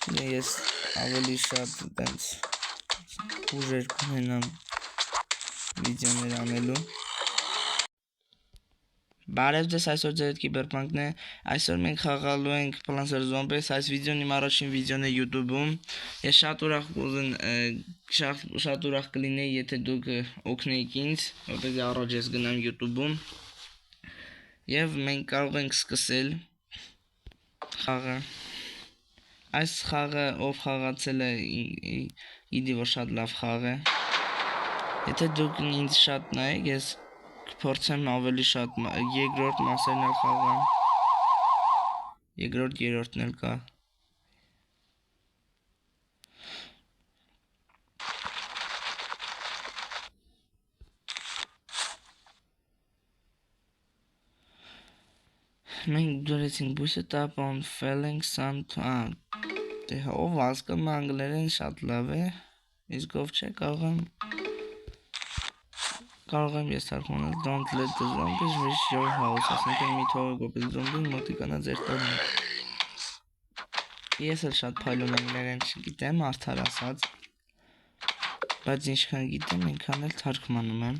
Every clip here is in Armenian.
Ես ավելի շատ տենց ուժեր կունենամ վիդեոներ անելու։ Բարև ձեզ, այսօր ձեր հետ Կիբերպանկն է։ Այսօր մենք խաղալու ենք Plants vs Zombies, այս վիդեոն իմ առաջին վիդեոն է YouTube-ում։ Ես շատ ուրախ կլինեի, եթե դուք օգնեիք ինձ, որպեսզի առաջ ես գնամ YouTube-ում։ Եվ մենք կարող ենք սկսել խաղը։ Այս խաղը ով խաղացել է, գիտի որ շատ լավ խաղ է։ Եթե դուք ինձ շատ նայեք, ես կփորձեմ ավելի շատ երկրորդ մասերն էլ խաղամ։ Երկրորդ, երրորդն էլ կա։ Մենք դրեցինք բույսը tap on falling sun դե ով հասկանում անգլերեն շատ լավ է, իսկ ով չէ կարող եմ ես թարգմանել don't let the zombies reach your house, ասենքն մի թողեք որպես զոմբին մոտիկանա ձեր տանը։ Ես էլ շատ փայլուն անգլերեն չգիտեմ, արդար ասած, բայց ինչքան գիտեմ, այնքան էլ թարգմանում եմ։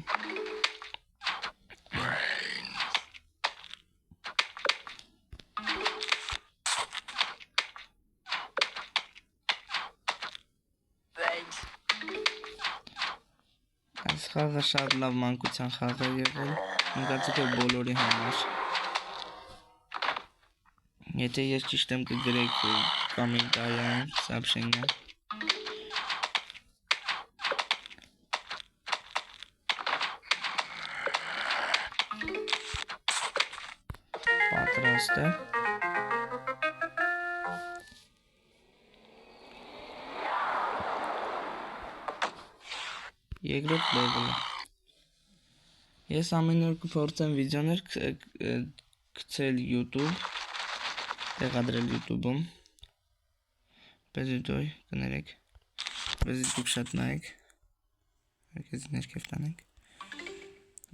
Այս խաղը շատ լավ մանկության խաղ է եղել, կարծիք եմ բոլորի համար։ Եթե ես ճիշտ եմ կգրեք կոմենտարիայում, սաբշենյա։ Պատրաստ է։ Երկրորդ լեվելը։ Ես ամեն օր կփորձեմ վիդեոներ գցել YouTube, տեղադրել YouTube-ում։ Բեզի դոյ կներեք, բեզի դուք շատ նայեք, արկեզի ներքև տանեք։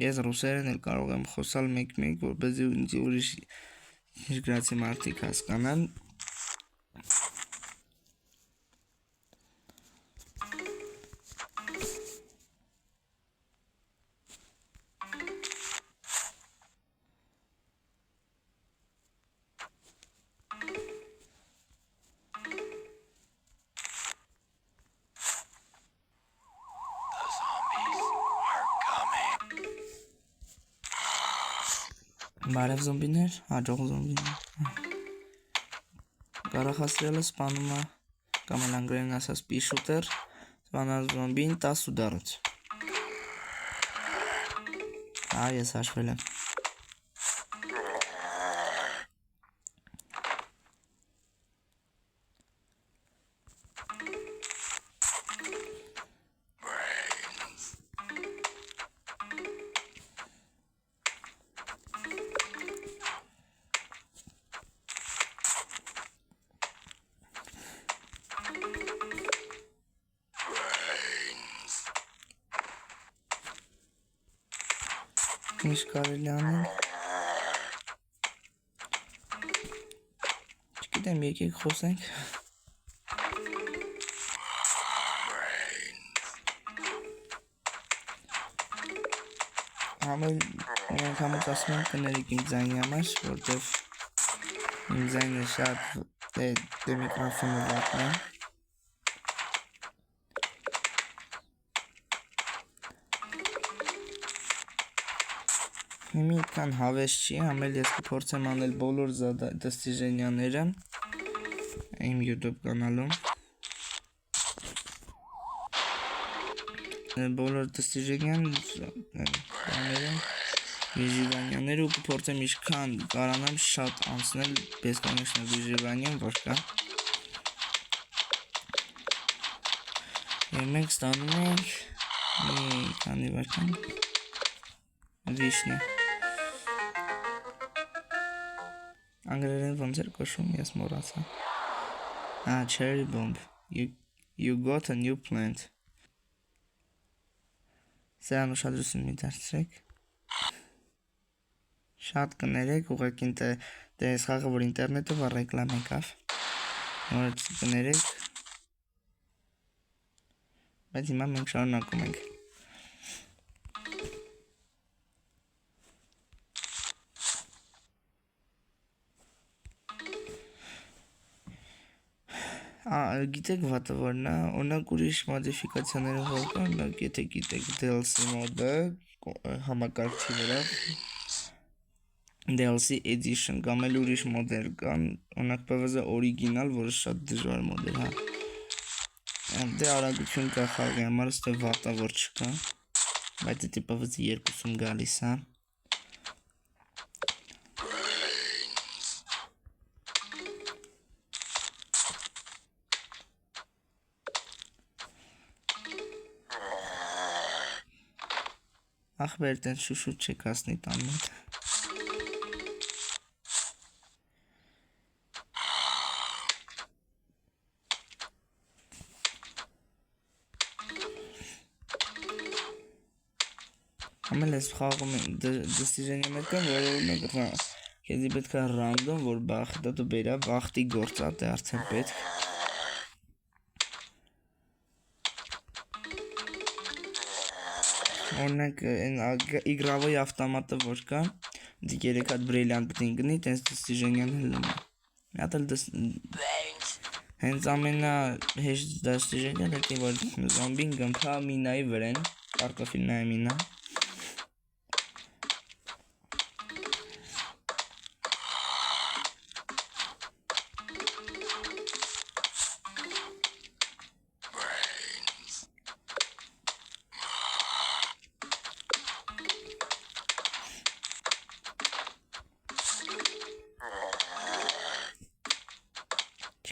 Ես ռուսերեն էլ կարող եմ խոսալ մեկ-մեկ, որպեսզի ինձ ուրիշ երկրացի մարդիկ հասկանան։ Բարև զոմբիներ, հաջող զոմբիներ։ Կարախաստրելը սպանում է, կամ էլ անգլերեն ասած պի շուտեր, սպանա զոմբին 10 ուդարից։ Ես հաշվել եմ։ Ինչ կարելի անել։ Չգիտեմ, եկեք խոսենք։ Մենք համոց ասում ենք կներեք իմ ձայնի համար, որտև իմ ձայնը շատ դե միկրոֆոնը վատն է։ Մի այդքան հավես չի, ամել ես կփորձեմ անել բոլոր դստիժենյաները իմ YouTube կանալում։ Բոլոր դստիժենյաները ու կփորձեմ ինչքան կարանամ շատ անցնել բեսկոնեչնա վիժիվանյան, որ կա։ Եվ մենք ստանում ենք մի քանի վարքան վիշնի։ Անգլերեն ոնց էր կոչվում, ես մոռացա։ Cherry bomb. You got a new plant. Սրան ուշադրություն մի դարձրեք։ Շատ կներեք, ուղղակի այս խաղը որ ինտերնետով ռեկլամ եկավ։ Նորից կներեք։ Բայց հիմա մենք շարունակում ենք։ Գիտեք վատը որն է, օրինակ ուրիշ մոդիֆիկացիաներով որ կա, օրինակ եթե գիտեք DLC մոդը համակարգչի վրա DLC edition կամ էլ ուրիշ մոդեր կան, օրինակ PvZ օրիգինալ, որը շատ դժվար մոդ է, հա։ Դե արագություն կա խաղի համար, ստե վատա որ չկա, բայց դե PvZ 2-ում գալիս, հա։ Ախպեր տեն շուշուտ չեք ասնի տան մոտ։ Ամել ես խաղում դստիժենի մետ կան, որ օրինակ քեզի պետք է ռանդոմ, որ բախտը դու բերա, բախտի գործատ է արդեն պետք։ Օրինակ իգրավոյ ավտոմատը որ կա, դի 3 հատ բրիլյանտ պտին գնի, տենց դստիժենյան հլում է։ Միատ էլ հենց ամենա հեշտ դստիժենյան հետի, որ զոմբին գմպա մինայի վրեն, կարտոֆիլնայի մինա։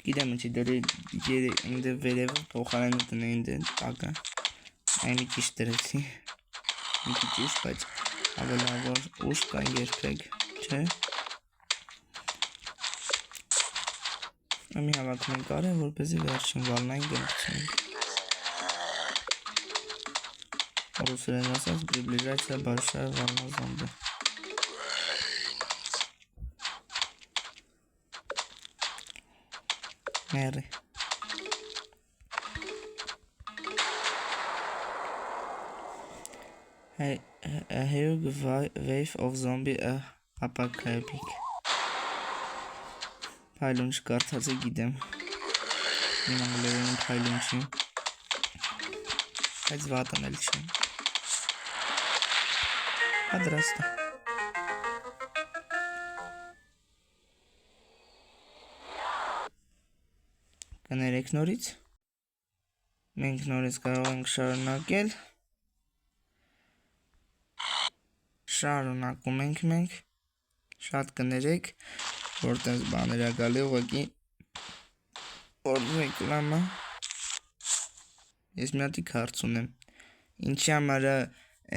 Չգիտեմ ինչի դրի ինձ վերևը փոխարենը տնեին դե տակը այն մի քիչ դրեցի մի քիչ ուշ, բայց ավելավոր ուշ կա երբեք, չէ։ Ամի հավաքում ենք արը, որպեսզի վերջին վալնային գնացնենք։ Ռուսերեն ասած приближается большая волна зомби։ Mary. A huge wave of zombie apocalypse. Փայլուն չկարդած է գիտեմ։ Իմ անգլերեն փայլուն չի։ Բայց վատն էլ չի։ Պատրաստ է։ Կներեք նորից։ Մենք նորից կարող ենք շարունակել։ Շարունակում ենք մենք։ Շատ կներեք, որ տենց բաներ է գալի ուղղակի որ ռեկլամա։ Ես մի հատի հարց ունեմ։ Ինչի համար է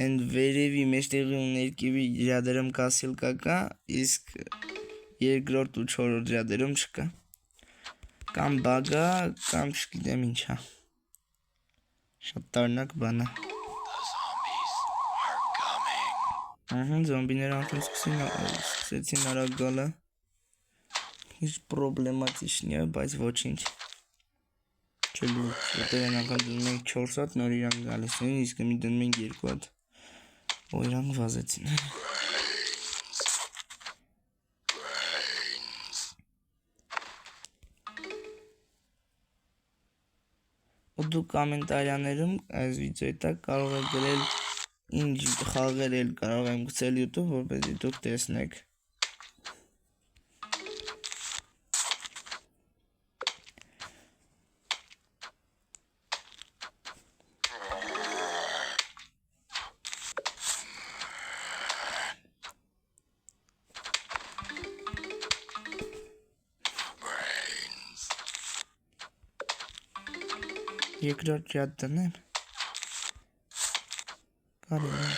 այն վերևի մեջտեղի ու ներքևի ջրադերում կասիլկա կա, իսկ երկրորդ ու չորրորդ ջրադերում չկա։ Կամ բագա, կամ չգիտեմ ինչա։ Շատ տարնակ բան է։ Զոմբիները արդեն սկսեցին արագ գալը։ Ինչ պրոբլեմատիչն է, բայց ոչինչ։ Չլու, որտեղ են անգամ դնում ենք 4 հատ, նոր իրանք գալիս են, իսկ մի դնում ենք 2 հատ։ Ու իրանք վազեցին։ Ու դու կոմենտարիաներում այս վիդեոյի տակ կարող եք գրել ինչ խաղեր էլ կարող եմ գցել YouTube, որպեսզի դուք տեսնեք։ Երկրորդ ջատ տնեմ։ Կարելի է։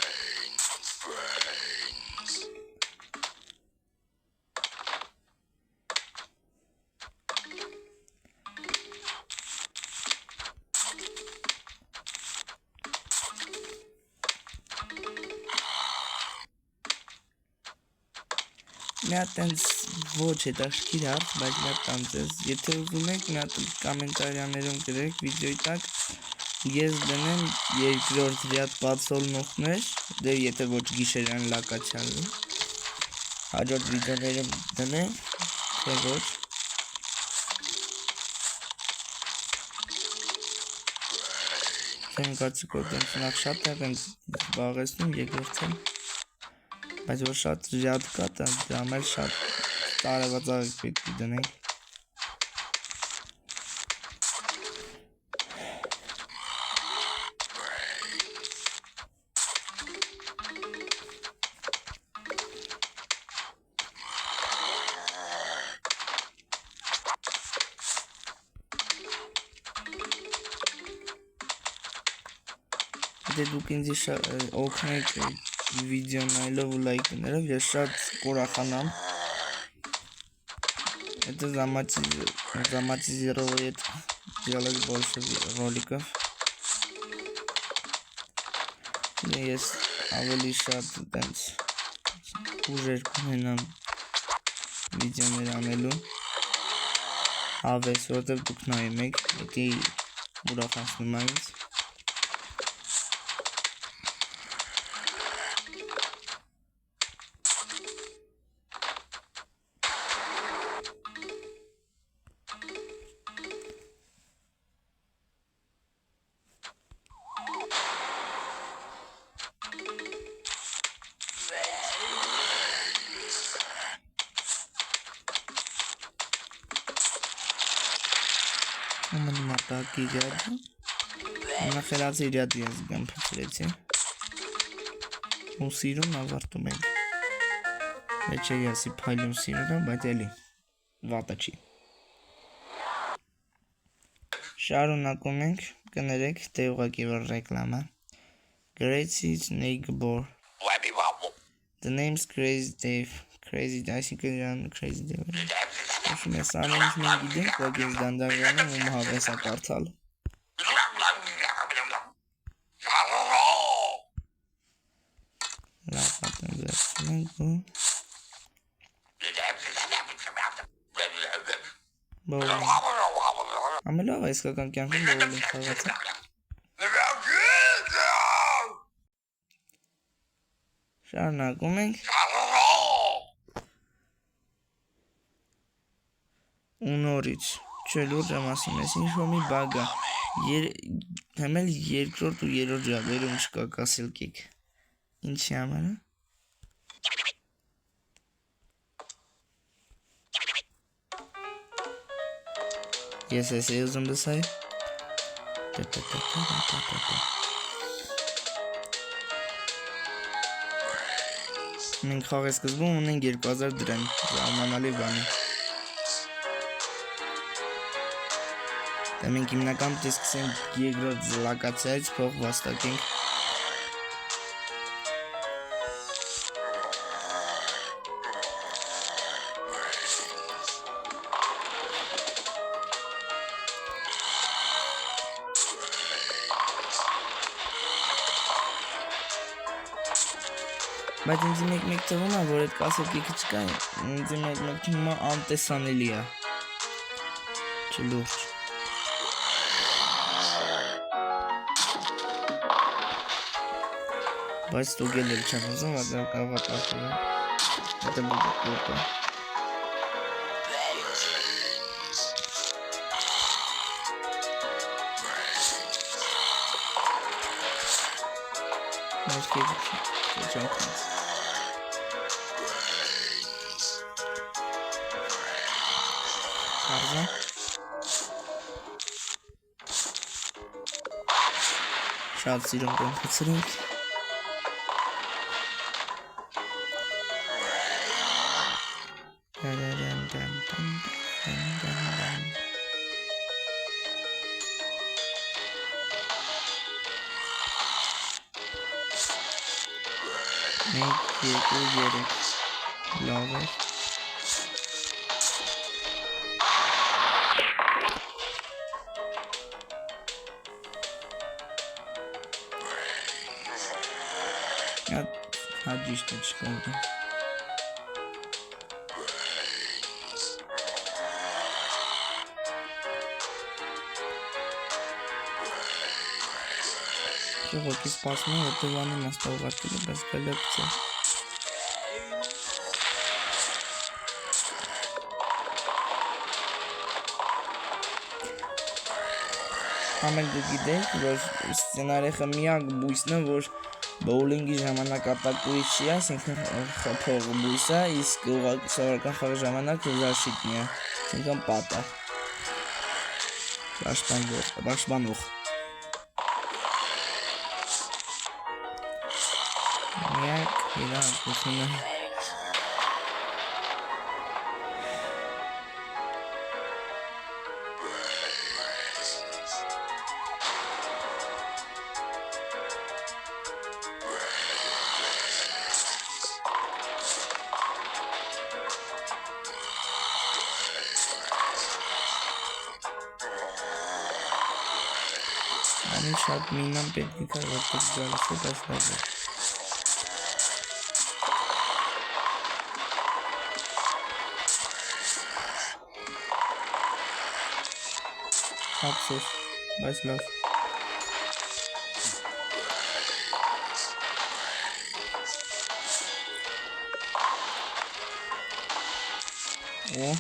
Մի հատ տենց ոչ հետաքրքիր հարց, բայց մի հատ տամ ձեզ, եթե ուզում եք մի հատ կոմենտարիաներում գրեք վիդեոյի տակ, ես դնեմ երկրորդ ռյադ բացոլնողներ, դե եթե ոչ գիշերյան լակաչալի, հաջորդ վիդեոներում դնեմ, թե ոչ, Չեմ կարծիքով դենց նախ շատ են զբաղեցնում երկրորդը, բայց որ շատ ռյադ կա, դրա մեր շատ տարեվածաղիկ պետք է դնենք։ Դե դուք ինձ օգնեք վիդեոն այլով ու լայքներով, ես շատ կուրախանամ։ Это заматизирует делать больше роликов. Ես ավելի շատ տենց ուժեր կունենամ վիդեոներ անելու։ Հավես, որտեղ դուք նայում եք, դա ուրախացնում է ինձ։ Ամեն մատակի ռյադը, նախելացի ռյադը ես գամ պծրեցի, ու սիրուն ավարտում ենք, վեչ է եսի պայլում սիրունը, բայց էլի, վատը չի։ Շարունակում ենք, կներեք, թե ուղղակի որ ռեկլամը, Crazy Snake Bore, The name's Crazy Dave, այսինքն Crazy Dave, Աշում ես ամեն ինչ մենք գիտենք, որ ես դանդաղանում ում հավես ակարդալ։ Լավ պատեն վերցում ենք ու բողոլ ամելավ այսկական կյանքում բողոլ ենք խաղացը շարունակում ենք ու նորից չէ լուրջ եմ ասում ես ինչ-որ մի բագա հեմել երկրորդ ու երրորդ ռյադերում չկա կասիլկիկ ինչի համար է ես ես է ուզում լսայ մենք խաղ սկզբում ունենք 2000 դրամ զարմանալի բանի Դա մենք հիմնական պետք է սկսենք երկրորդ լոկացիայից փող վաստակենք Բայց ինձ մեկ թվում է, որ այդ կասետիկը չկա, ինձ մեկ թվում է անտեսանելի է չլուրջ Բայց ստուգել էլ չեմ ուզում, որտեղ կարող է տակել Դա բուդուկ է Մոսկետ չանքնից Հարզա Շատ սիրում կոն պծրինք Մենք երկու երեք լավ է Հաջիշտ է չկորդը ուղղակի սպասում եմ, հետո վանի մասը ուղարկել, բայց գալակցել։ Ամեն դու գիտեք, որ սցենարիխը միակ բույսն է, որ բոուլինգի ժամանակ ապակույց չի, այսինքն փող բույս է, իսկ սովորական խաղի ժամանակ զաշիտնի է, այսինքն պատ է, պաշտպանող։ Միակ իրականությունը։ Շատ մինան պետք է կարողացեք գալիս է դասնագը։ Ափսոս, բայց լավ։ Օ,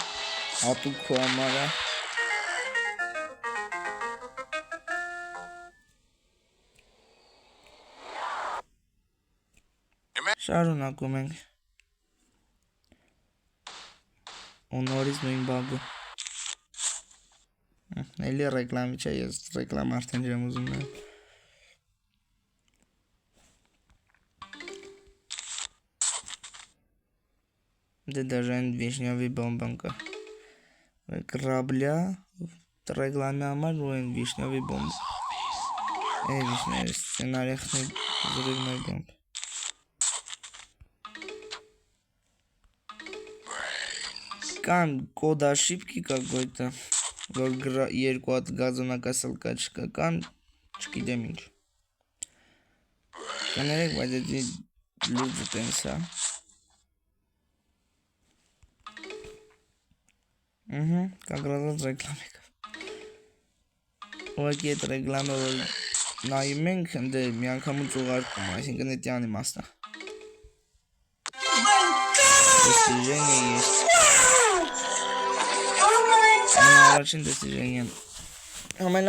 հատուկ քո համար է։ Շարունակում ենք։ Ու նորից նույն բագը։ Էլի ռեկլամի չէ, ես ռեկլամ արդեն չեմ ուզում նայել։ Դե даже այն վիշնյովի բոմբան կա։ Կրաբլյա ռեկլամի համար ու այն վիշնյովի բոմբ։ Վիշնյովի սցենարիխնի զրույգնոյ բոմբ։ Կամ կոդաշիպքի կակոյտը, որ երկու հատ գազոնակասալկա չկա, կամ չգիտեմ ինչ։ Կներեք, բայց էդի լուծը տենց է։ Կագրազած ռեկլամ եկավ։ Ուղղակի էդ ռեկլամը, որ նայում ենք, ընդ մի անգամուց ուղարկում, այսինքն էդի անիմաստ է։ Достижение есть. Առաջին դեստիժենիան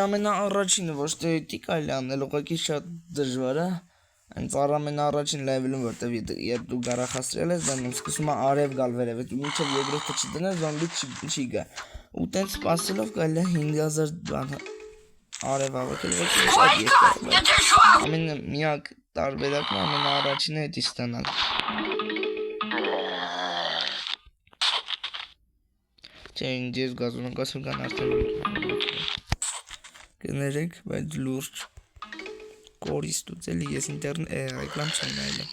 ամենաառաջինը ոչ թե էդի կարելի անել, ուղղակի շատ դժվար է, այն ամենաառաջին լեվելում, որտեվ երբ դու գարախաստրել ես, դնում սկսում է արև գալ վերև, ու մինչև երկրորդը չդնես, զոմբի չի գա, ու տենց սպասելով կարելի է 5000 բան արև հավաքել, ոչ թե շատ երկար, ամենամիակ տարբերակն ամենաառաջինը էդի ստանալ։ Չէ, ինձ ես գազոնակասալկան արդեն կներեք, բայց լուրջ կորիստուց էլի ես ռեկլամ չեմ նայել։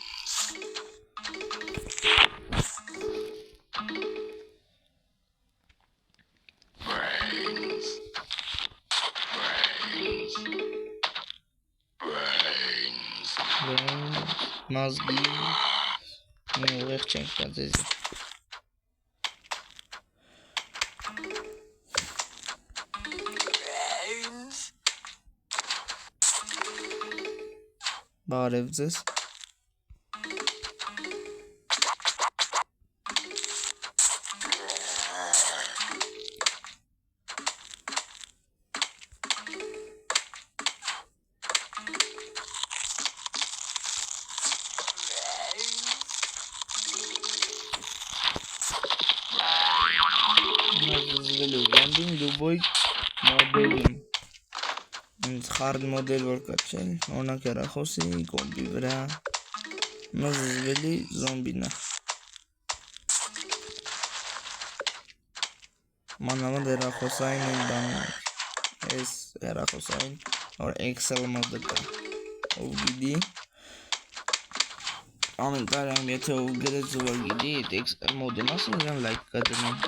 Մազգի մի ուղեղ չենք տա ձեզի։ Բարև ձեզ։ Դուբոյ մոդելին խարդ մոդել որ կա չէ, օրինակ հեռախոսի կոմպի վրա մզզվելի զոմբին է։ Մանավանդ հեռախոսային են բանում ես հեռախոսային որ Excel մոդը կա, ով գիտի ամեն կարամ եթե ով գրեց որ գիտի այդ Excel մոդը մասը նրան լայք կա դնում։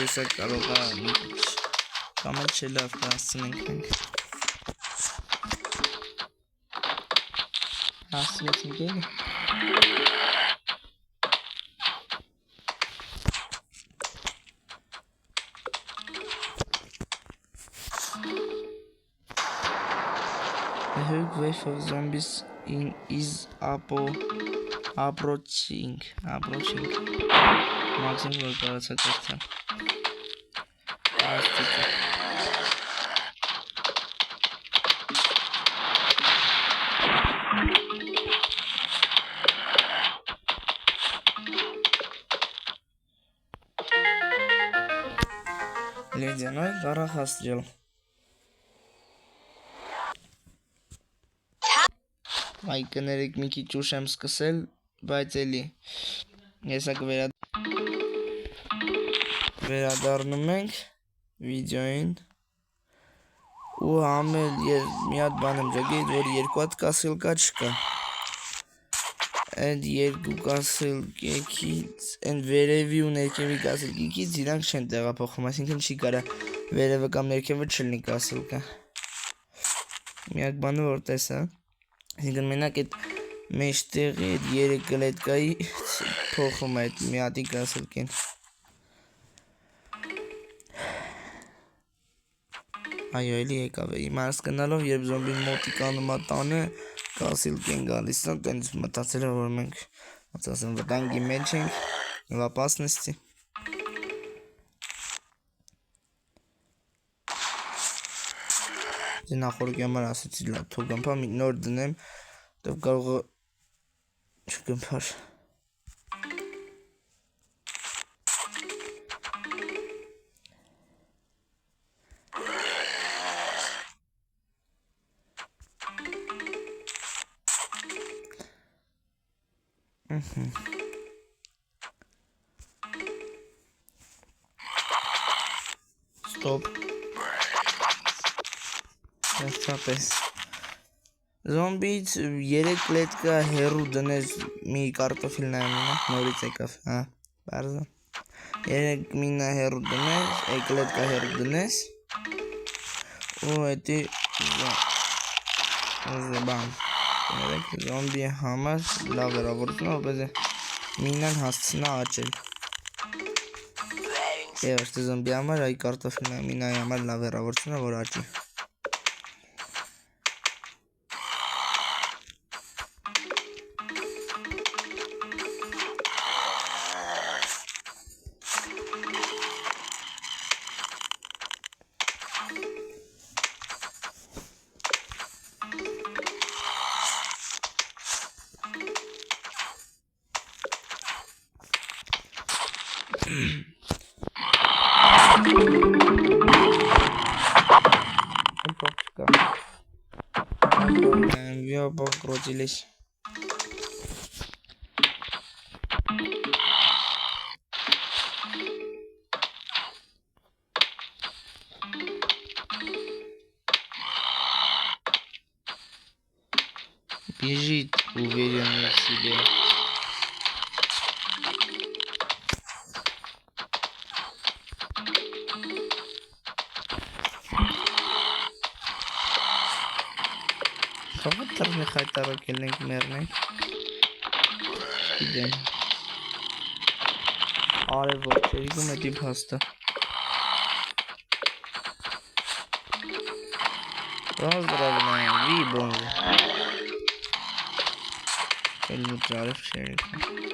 Ես կարող եմ Կամ էլ չէ լավ հասցնենք մենք։ Հասցնեցինք էլի։ The huge wave of zombies is approaching. Максимум որ կարացա կրթան։ Աստիճը։ Լեդյանոյ կարախ հաստրել։ Այ կներեք մի քիչ ուշ եմ սկսել, բայց էլի հեսա վերադառնում ենք վիդեոին ու համել մի հատ բան եմ ջագեիդ, որ երկու հատ կասել կա չկա։ Այդ երկու կասել կեքից, այն վերևի ու ներքևի կասել կեքից իրանք չեն տեղափոխում, այսինքն չի կարա վերևը կամ ներքևը չլինի կասել կա։ Միակ բանը որ տեսա, այսինքն մենակ այդ մեջտեղի այդ 3 կլետկայի փոխում է այդ մի հատի կասել կեն։ Այո, էլի եկավ է, իմ հասկանալով, երբ զոմբին մոտիկանում է տանը, կասիլ կեն գալիս են, տենց մտածել է, որ մենք ասեմ վտանգի մեջ ենք, в опасности։ Նախորդ համար ասեցի լավ, թող գմփա մի նոր դնեմ, դեռ կարող է չգմփար։ Stop. Ստապես Զոմբից 3 կլետկա հեռու դնես մի կարտոֆիլ նայմինա, նորից եկավ, հա, բարզա 3 մինա հեռու դնես, 2 կլետկա հեռու դնես ու հետի բամ զոմբի համար լավ վերավորությունը, որպես է մինան հասցնա աճել Եվաշտի զոմբի համար այ կարտոֆիլ նայմինայի համար լավ վերավորությունը, որ աճի Я покрутились. Бежит уверенно в себе. Խավատարն է խայտարակել ենք մերնենք Իդեն Արևոր չերիգում էդի պաստը Ռազդրավնային վի բոնզը Էլ մուտ արև չերիգում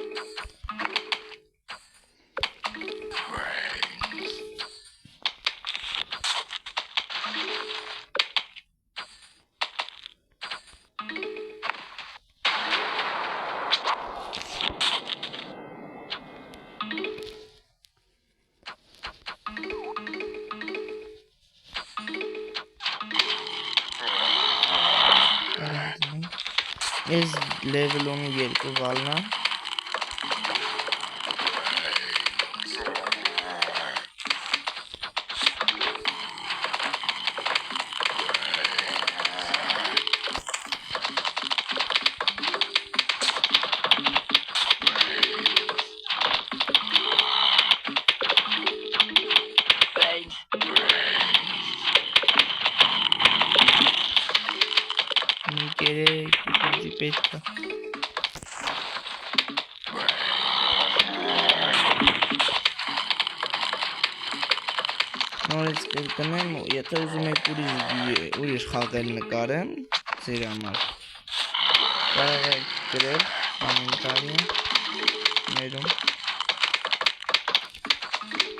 Ես լևել ունի երկու վալնա 3 դեպի պետք է։ Նորից կրկնեմ, եթե ուզում եք ուրիշ խաղեր նկարեմ, ձեր համար կարող եք գրել կոմենտարիներում,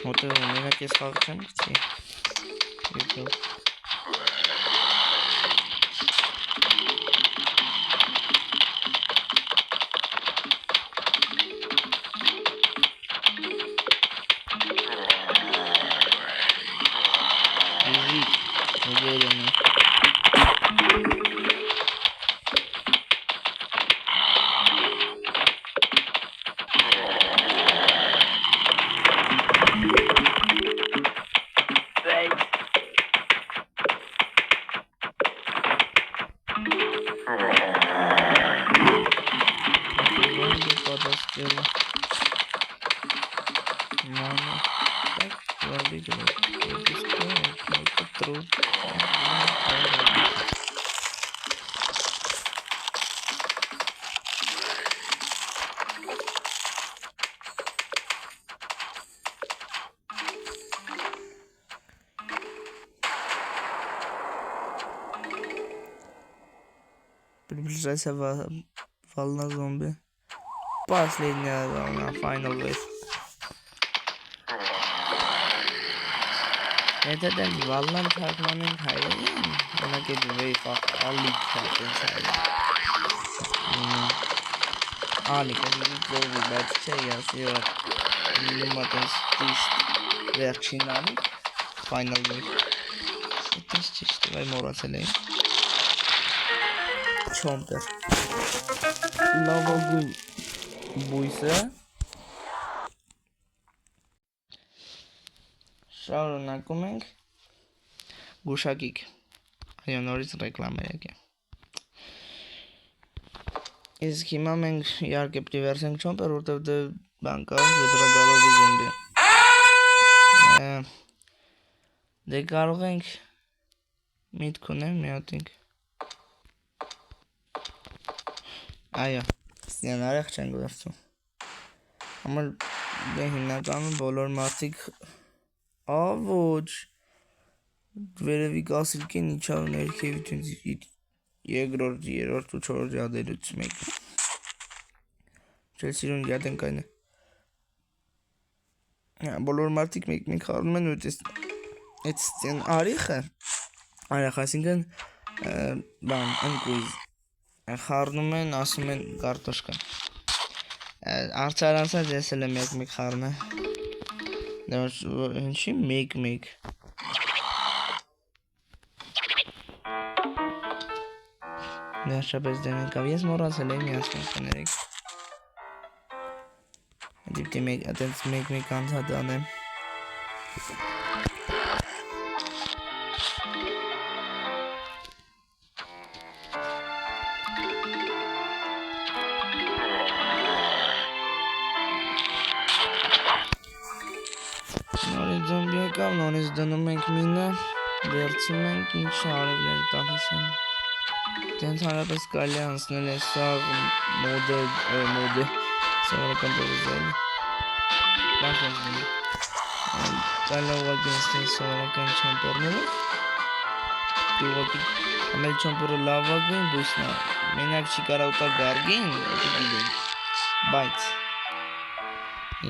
որտեղ մենակ ես խաղ չեմ գցի, YouTube։ Приближайся волна зомби. Последняя волна, final wave. Это да волна թարգմանենք հայերեն, մենակ այդ wave ալիք inside. Ալիք զովի, բայց չէ ասի որ նոմատես ճիշտ վերջին ալիք, final wave. Դա ճիշտ է, վայ մոռացել եմ։ Չոմպեր լավագույն բույսը շարունակում ենք գուշակիկ այո նորից ռեկլամ է եկե իսկ հիմա մենք իհարկե պիտի վերցենք չոմպեր որտև դե բան կա վեդրագալովի զոմբի դե կարող ենք միտք ունեմ մի հատիկ Այո, ստյան արեղ չենք վերցում Համար դե հիմնականում բոլոր մարդիկ Ոչ Վերևի կասիլքեն իչավ ներքևից երկրորդ, երրորդ ու չորրորդ յադելուց մեկ Չել սիրուն յադ ենք այն է Բոլոր մարդիկ մեկ խարնում են ու այդ ստյան արիխը Արեղ այսինքն բան, ընկույզ Խարնում են, ասում են կարտոշկա Արցարանցած ես էլ եմ մեկ խարն է Ինչի մեկ Վերջապես դեմ եկավ Ես մոռացել եմ միացնեմ կներեք Դիպտի մեկ անցած անեմ Նորից դնում ենք մինը, վերցում ենք ինչ արևները տալիս են Դենց հարապես կալի անցնել է սաղ մոդը, սաղարական պովիզայլը Բանք անցնել Կալի ուղակի նստել սաղարական չոմպորներով Ամել չոմպորը լավագույն բույսն է, մենակ չի կարա ուտա գարգին, բայց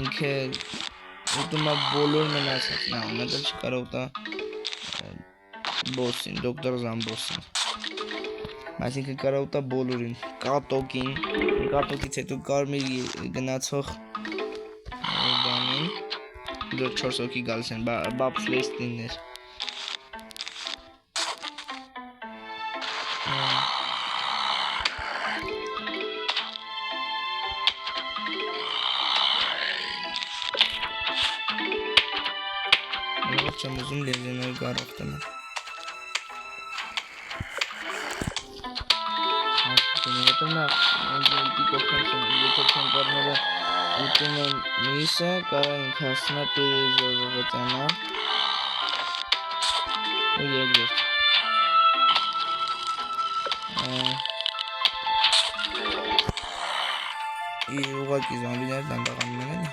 ինքը ուտում է բոլոր մնացած, մեդել չի կարա ուտա բոսին, դոկտոր Զամբոսին Բայց ինքը կարա ուտա բոլորին, կատոկին, կատոկից հետո կարմիր գնացող բանին, դոր 4 հոգի գալիս են, բապս լեստիններ Չեմ ուզում լեզենով գարող տնեմ Հետո նախ եթե չեմպարները ուտում են միսը կարա ինք հասնա պերեժովողոտանա ու երկրորդ ուղղակի զոմբիներ դանդաղանում են էլի։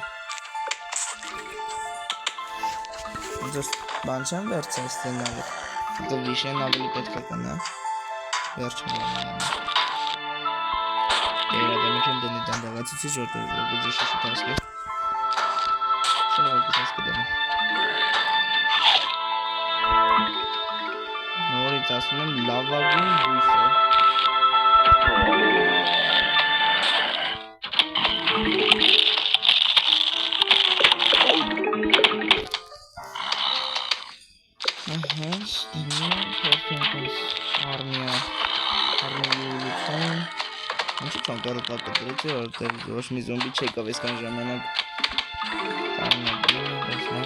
Ձեզ բան չեմ վերցել ստենալը։ Դու վիշեն ավելի պետք է կնա։ Վերջում եմ։ Երադամը չեմ դնի դանդաղացուցիչ որտեղ բուժի շուտ ասկե։ Շնորհակալ եմ կդեմ։ Նորից ասում եմ լավագույն բույսը։ Ցանկարը կապտրեց է, որտեղ ոչ մի զոմբի չեկավ այսքան ժամանակ տարնագին է, բայց նա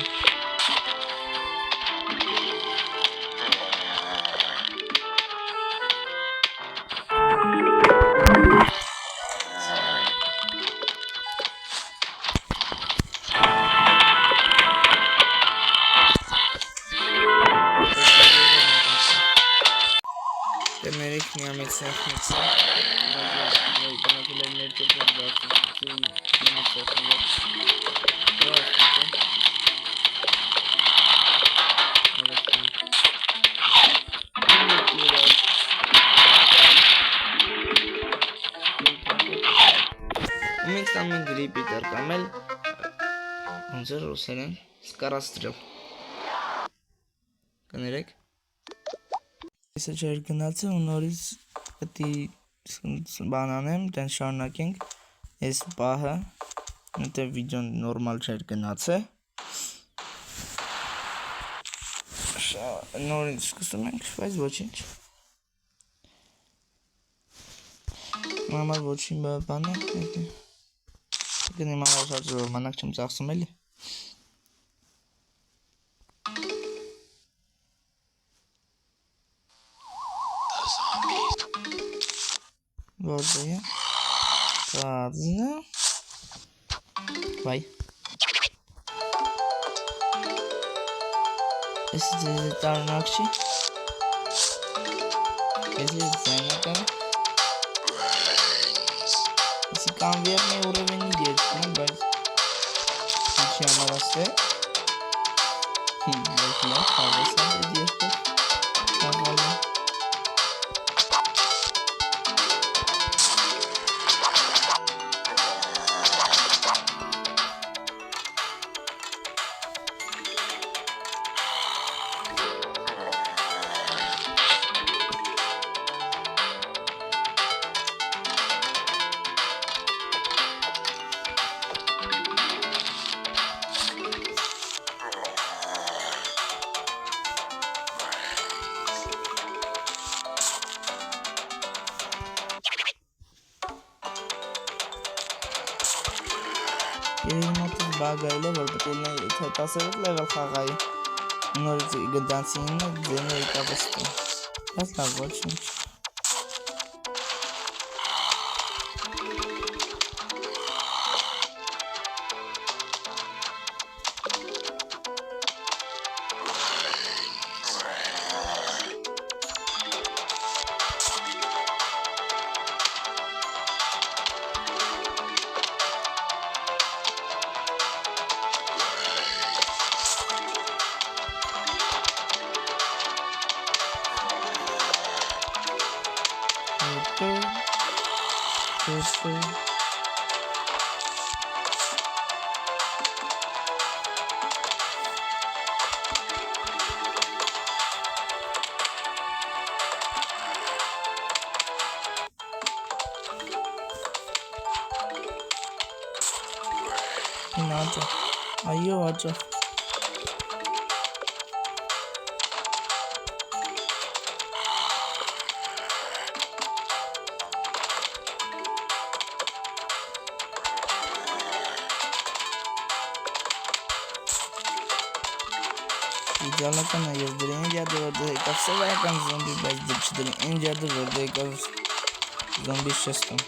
դե մերիք միամետ սեղնից է մենք ստանում ենք գրիպիտեր կամ էլ ոնց է ռուսերեն սկարաստրել կներեք Իսը չէր գնացել ու նորից պետի բան անեմ, դեն շարունակենք այս պահը մտե վիդեոն նորմալ չէր գնացել նորից սկսում ենք, բայց ոչինչ համար ոչինչ բան է գնեմ համար շարժով մանակ չեմ ծախսում էլի Որտե՞ղ է Կազնը Վայ Էսի ձեզի տարնակ չի Էսի ձայնակ է Էսի կանվերնի ուրևենի դերքն է, բայց Ինչի համար աստ է Բայց լավ, հավեսան է դերքով Կաղալ է Երիմոտից բագայել է, որ պետելն է 10 լևել խաղայի նորից գդանցինն է ձենը եկավ ստում բայց լավ ոչինչ Acha. Ayyo acha. Իդեալական է եւ դրին ջադը որ դե եկավ սովորական զոմբի բայց դե չդրին այն ջադը որ դե եկավ զոմբի շեստում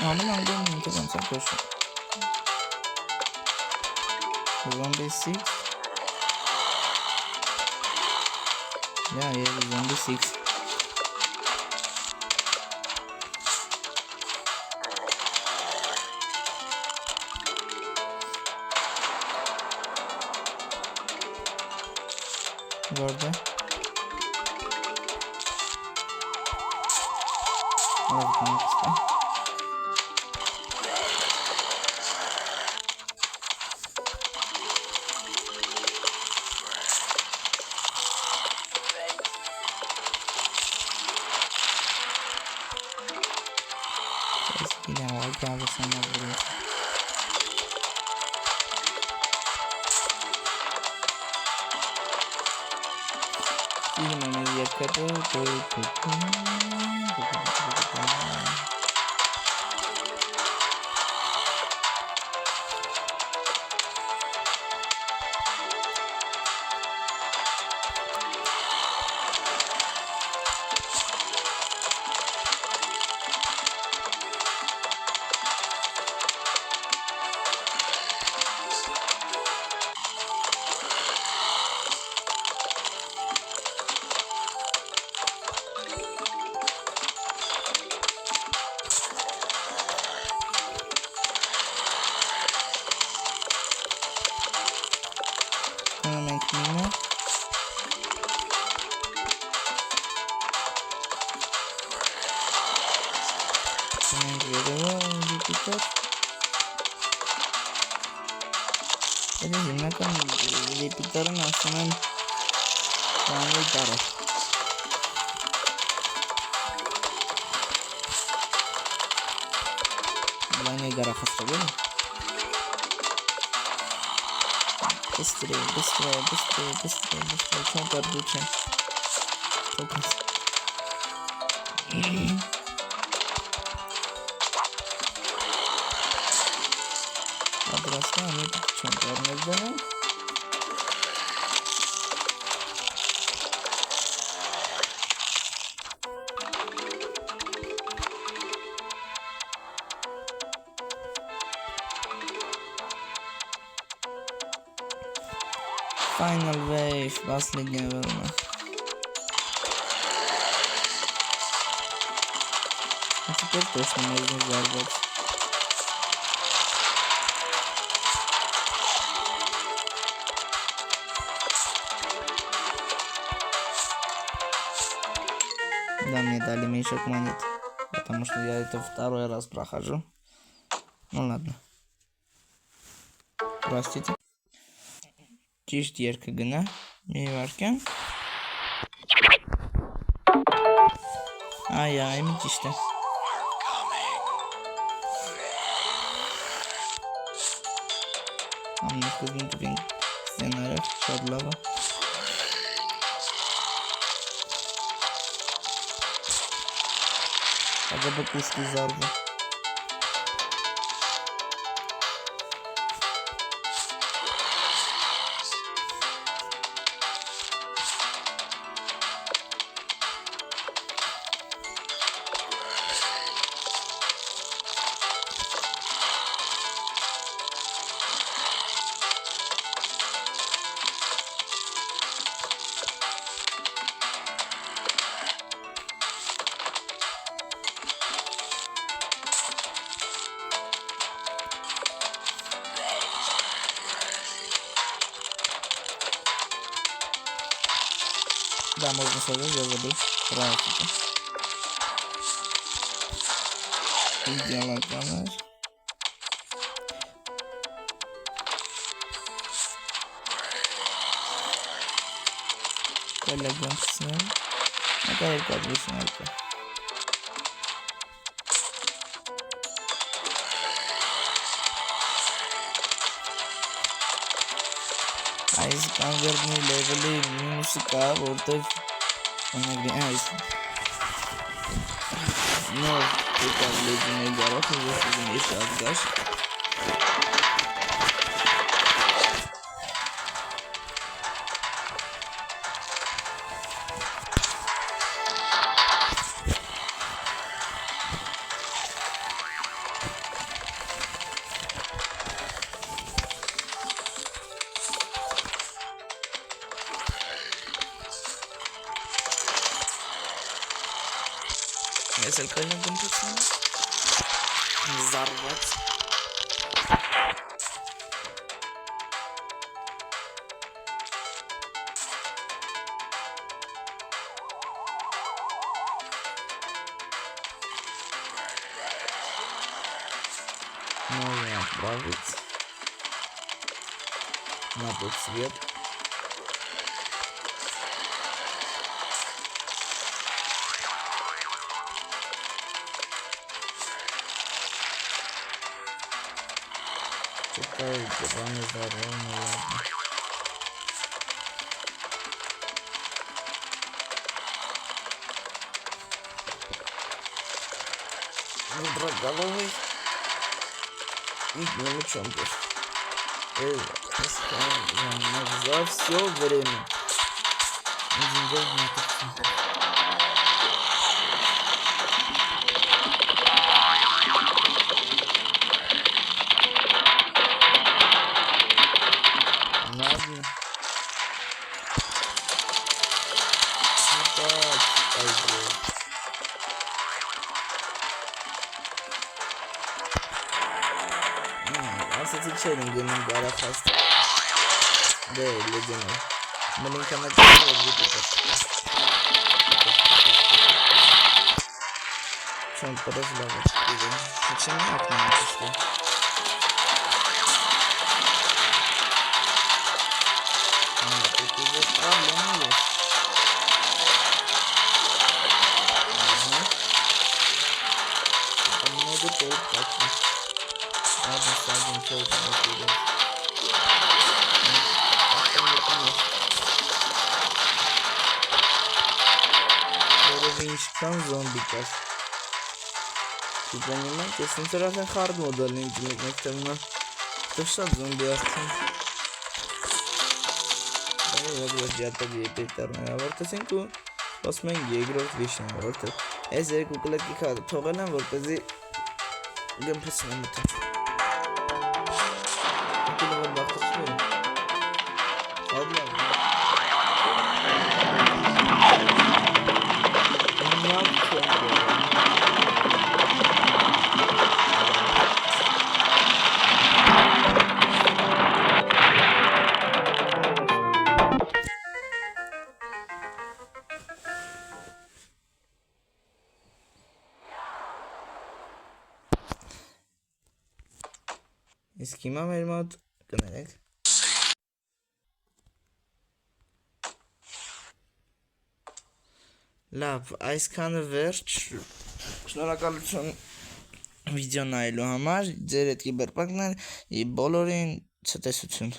ամեն անգամ ինտերնետը կոչում Zombie 6 Yeah, Zombie 6 Որտե՞։ Ահա։ Դերն ասում եմ բանի դարը բանի դարը խսրել բստրե չոն կարդու չեն թոքնս ադրասնա ամի չոն կարնել դանանք Final wave, последняя волна. А теперь точно можно взорвать. Да, мне дали меньшек монет, потому что я это второй раз прохожу. Ну ладно. Простите. Ճիշտ երկը գնա, մի վարկյան այ մի ճիշտ է ամնիկովին դվին սենարը շատ լավ է ագաբը կուշկի զարվը Да, можно сразу, я забыл. Правильно. Сделать канал. Коллегам снял. Это как бы снято. Այս կանգերնի լևելի մինուսը կա, որտև այս նոր եկավ լեգինել գարախը, որ ուզում է շատ գաշ Ես էլ կայլն գմպուցում զարված Новый отправить. На тот свет. Читаю, рано здорово, ладно. Доброголовый. И днем учем просто. За все время. Ладно. Ասացի չէր ընգնում բարախաստ դե լեգենում մլինքանակի որ վիտիկը չոն պրոս լավը չպիվեն չեմ ակնում ակստը պիտիվը պրաբլեմ ես много толк таких. Ладно, садим толк на туда. Там зомби каш. Вы понимаете, если не раз хард модульный интернет, то что зомби ахтен? Да, вот я тогда и питерный. А вот тасинку посмотри, игрок вишен. Вот ეს երկու կլեկի թողել եմ, որպեսզի գմփսնեմ մտը։ Եկել եմ բախտացնում եմ։ Հադլավ։ Իսկ հիմա մեր մոտ կներեք լավ, այսքանը վերջ շնորհակալություն վիդեո նայելու համար ձեր հետ կիբերպանկն էր բոլորին ցտեսություն